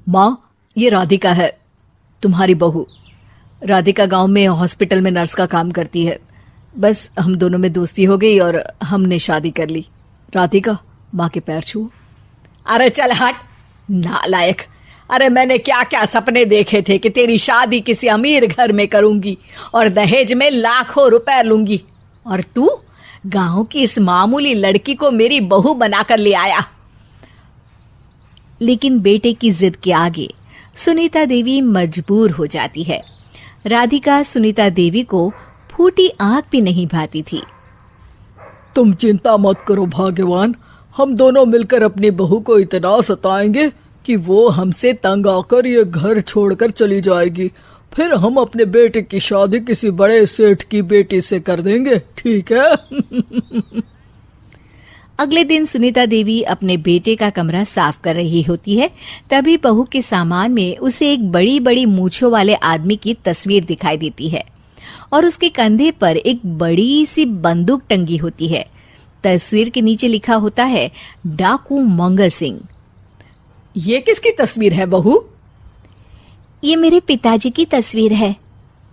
माँ, ये राधिका है, तुम्हारी बहू। राधिका गांव में हॉस्पिटल में नर्स का काम करती है। बस हम दोनों में दोस्ती हो गई और हमने शादी कर ली। राधिका, माँ के पैर छू। अरे चल हट नालायक। अरे मैंने क्या क्या सपने देखे थे कि तेरी शादी किसी अमीर घर में करूंगी और दहेज में लाखों रुपए लूंगी, और तू गांव की इस मामूली लड़की को मेरी बहू बनाकर ले आया। लेकिन बेटे की जिद के आगे सुनीता देवी मजबूर हो जाती है। राधिका सुनीता देवी को फूटी आंख भी नहीं भाती थी। तुम चिंता मत करो भाग्यवान, हम दोनों मिलकर अपनी बहू को इतना सताएंगे कि वो हमसे तंग आकर ये घर छोड़कर चली जाएगी। फिर हम अपने बेटे की शादी किसी बड़े सेठ की बेटी से कर देंगे, ठीक है? अगले दिन सुनीता देवी अपने बेटे का कमरा साफ कर रही होती है। तभी बहू के सामान में उसे एक बड़ी बड़ी मूंछों वाले आदमी की तस्वीर दिखाई देती है और उसके कंधे पर एक बड़ी सी बंदूक टंगी होती है। तस्वीर के नीचे लिखा होता है डाकू मंगल सिंह। ये किसकी तस्वीर है बहू? ये मेरे पिताजी की तस्वीर है।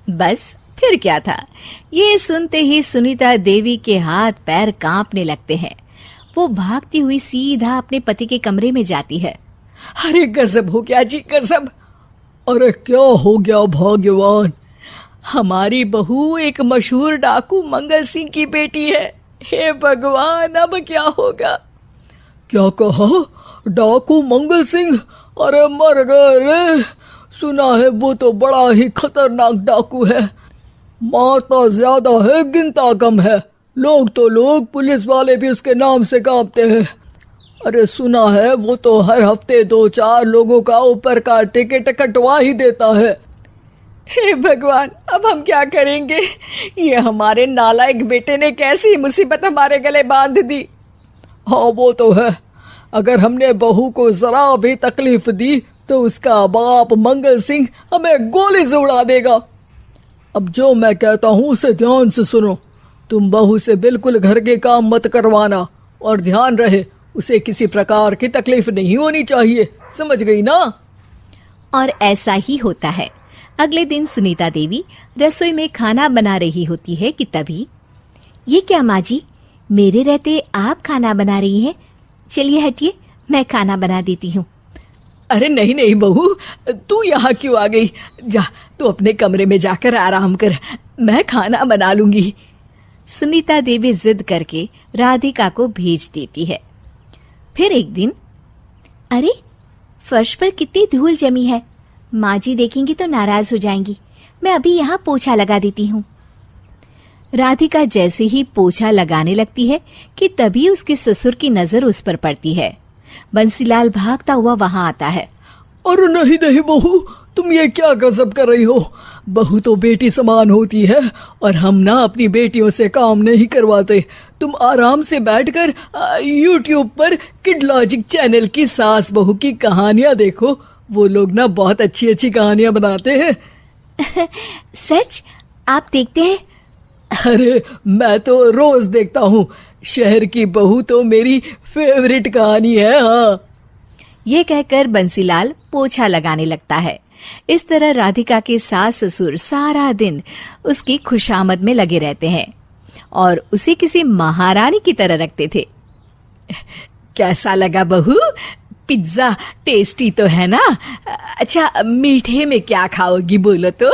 बस फिर क्या था। ये सुनते ही सुनीता देवी के हाथ पैर कांपने लगते हैं। वो भागती हुई सीधा अपने पति के कमरे में जाती है। अरे गजब हो गया जी, गजब। अरे क्या हो गया भाग्यवान? हमारी बहू एक मशहूर डाकू मंगल सिंह की बेटी है। हे भगवान, अब क्या होगा? क्या कहा? डाकू मंगल सिंह? अरे मर गए रे। सुना है वो तो बड़ा ही खतरनाक डाकू है, मारता ज्यादा है गिनता कम है। लोग पुलिस वाले भी उसके नाम से कांपते हैं। अरे सुना है वो तो हर हफ्ते 2-4 लोगों का ऊपर का टिकट कटवा ही देता है। हे भगवान, अब हम क्या करेंगे? ये हमारे नालायक बेटे ने कैसी मुसीबत हमारे गले बांध दी। हाँ वो तो है, अगर हमने बहू को जरा भी तकलीफ दी तो उसका बाप मंगल सिंह हमें गोली से उड़ा देगा। अब जो मैं कहता हूँ उसे ध्यान से सुनो। तुम बहू से बिल्कुल घर के काम मत करवाना, और ध्यान रहे उसे किसी प्रकार की तकलीफ नहीं होनी चाहिए, समझ गई ना? और ऐसा ही होता है। अगले दिन सुनीता देवी रसोई में खाना बना रही होती है कि तभी, ये क्या माँ जी, मेरे रहते आप खाना बना रही हैं? चलिए हटिए, मैं खाना बना देती हूँ। अरे नहीं नहीं बहू, तू यहाँ क्यों आ गई? जा, तू अपने कमरे में जाकर आराम कर, मैं खाना बना लूंगी। सुनीता देवी जिद करके राधिका को भेज देती है। फिर एक दिन, अरे फर्श पर कितनी धूल जमी है, माँ जी देखेंगी तो नाराज हो जाएंगी, मैं अभी यहाँ पोछा लगा देती हूँ। राधिका जैसे ही पोछा लगाने लगती है कि तभी उसके ससुर की नजर उस पर पड़ती है। बंसीलाल भागता हुआ वहां आता है। अरे नहीं नहीं बहू, तुम ये क्या गजब कर रही हो? बहू तो बेटी समान होती है, और हम ना अपनी बेटियों से काम नहीं करवाते। तुम आराम से बैठकर YouTube पर किड लॉजिक चैनल की सास बहू की कहानियां देखो। वो लोग ना बहुत अच्छी अच्छी कहानियां बनाते हैं। सच? आप देखते हैं? अरे मैं तो रोज देखता हूँ। शहर की बहू तो मेरी फेवरेट कहानी है। हाँ, ये कहकर बंसीलाल पोछा लगाने लगता है। इस तरह राधिका के सास ससुर सारा दिन उसकी खुशामद में लगे रहते हैं और उसे किसी महारानी की तरह रखते थे। कैसा लगा बहू? पिज्जा टेस्टी तो है ना? अच्छा, मीठे में क्या खाओगी बोलो तो?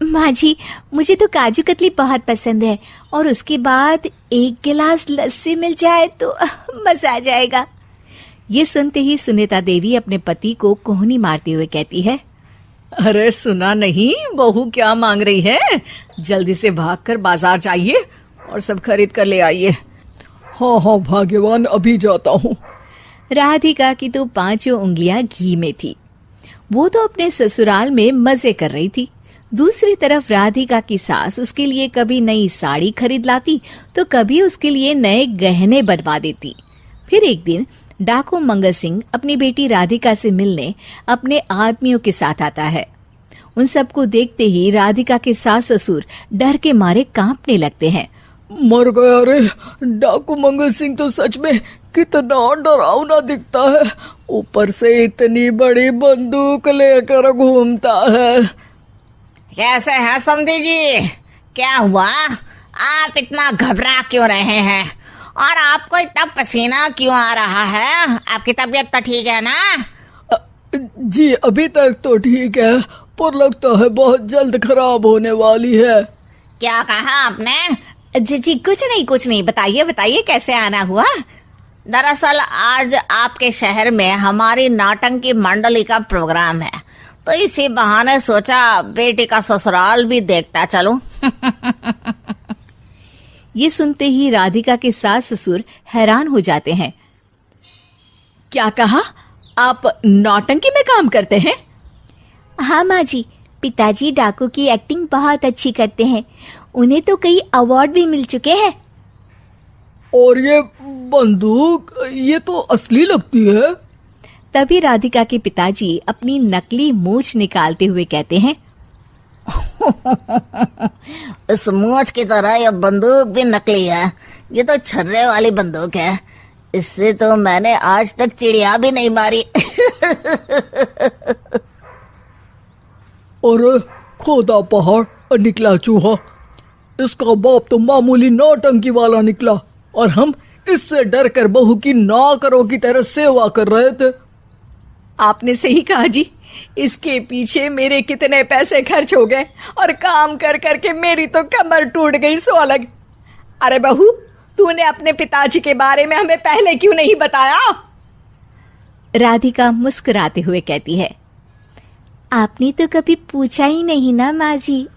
माँ जी, मुझे तो काजू कतली बहुत पसंद है, और उसके बाद 1 गिलास लस्सी मिल जाए तो मजा आ जाएगा। ये सुनते ही सुनीता देवी अपने पति को कोहनी मारते हुए कहती है, अरे सुना नहीं, बहू क्या मांग रही है? जल्दी से भागकर बाजार जाइए और सब खरीद कर ले आइए। हाँ हाँ भाग्यवान, अभी जाता हूँ। राधिका की तो 5 उंगलियां घी में थी। वो तो अपने ससुराल में मजे कर रही थी। दूसरी तरफ राधिका की सास उसके लिए कभी नई साड़ी खरीद लाती तो कभी उसके लिए नए गहने बनवा देती। फिर एक दिन डाकू मंगल सिंह अपनी बेटी राधिका से मिलने अपने आदमियों के साथ आता है। उन सबको देखते ही राधिका के सास ससुर डर के मारे कांपने लगते हैं। मर गया रे। डाकू मंगल सिंह तो सच में कितना डरावना दिखता है, ऊपर से इतनी बड़ी बंदूक लेकर घूमता है। कैसे हैं समधी जी? क्या हुआ? आप इतना घबरा क्यों रहे हैं? और आपको इतना पसीना क्यों आ रहा है? आपकी तबीयत तो ठीक है ना? जी अभी तक तो ठीक है, पर लगता है बहुत जल्द खराब होने वाली है। क्या कहा आपने? जी कुछ नहीं, बताइए बताइए कैसे आना हुआ। दरअसल आज आपके शहर में हमारी नाटंकी मंडली का प्रोग्राम है, तो इसी बहाने सोचा बेटी का ससुराल भी देखता चलूं। ये सुनते ही राधिका के सास ससुर हैरान हो जाते हैं। क्या कहा? आप नौटंकी में काम करते हैं? हाँ माँ जी, पिताजी डाकू की एक्टिंग बहुत अच्छी करते हैं, उन्हें तो कई अवार्ड भी मिल चुके हैं। और ये बंदूक, ये तो असली लगती है। तभी राधिका के पिताजी अपनी नकली मूंछ निकालते हुए कहते हैं, इस मूंछ की तरह यह बंदूक भी नकली है। ये तो छर्रे वाली बंदूक है, इससे तो मैंने आज तक चिड़िया भी नहीं मारी। और खोदा पहाड़ निकला चूहा। इसका बाप तो मामूली नौटंकी वाला निकला, और हम इससे डर कर बहू की नौकरों की तरह सेवा कर रहे थे। आपने सही कहा जी, इसके पीछे मेरे कितने पैसे खर्च हो गए, और काम कर करके मेरी तो कमर टूट गई सो अलग। अरे बहू, तूने अपने पिताजी के बारे में हमें पहले क्यों नहीं बताया? राधिका मुस्कुराते हुए कहती है, आपने तो कभी पूछा ही नहीं ना माँ जी।